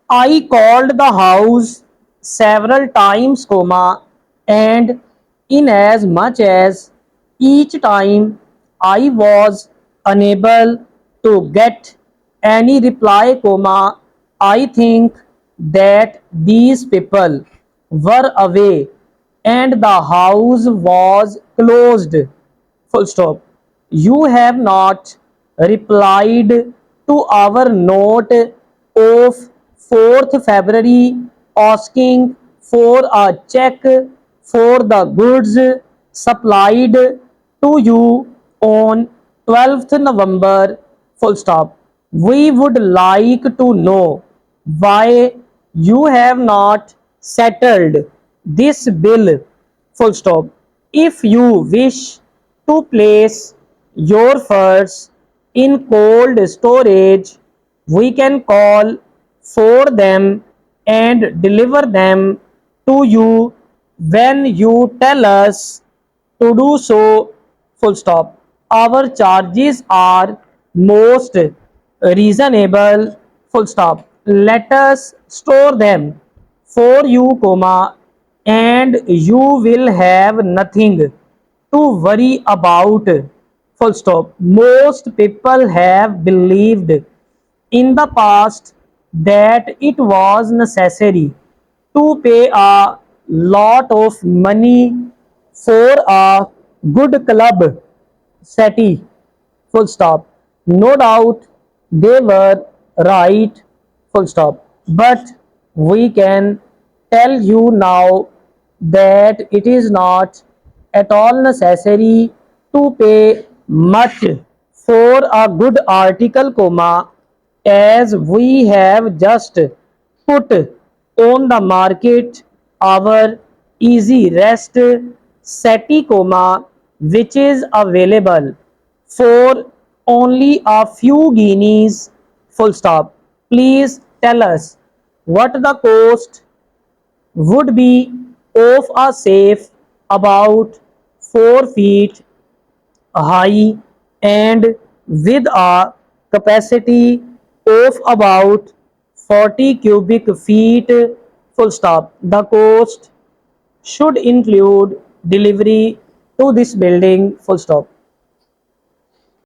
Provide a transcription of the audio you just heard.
I called the house several times, comma, and in as much as each time I was unable to get any reply, comma, I think that these people were away and the house was closed. Full stop. You have not replied to our note of 4th February asking for a check for the goods supplied to you on 12th November. Full stop. We would like to know why you have not settled this bill. Full stop. If you wish to place your furs in cold storage, we can call for them and deliver them to you when you tell us to do so. Full stop. Our charges are most reasonable. Full stop. Let us store them for you, comma, and you will have nothing to worry about. Full stop. Most people have believed in the past that it was necessary to pay a lot of money for a good club SETI. Full stop. No doubt they were right. Full stop. But we can tell you now that it is not at all necessary to pay much for a good article, comma, as we have just put on the market our easy rest SETI, comma, which is available for only a few guineas. Full stop. Please tell us what the cost would be of a safe about 4 feet high and with a capacity of about 40 cubic feet. Full stop. The cost should include delivery to this building. Full stop.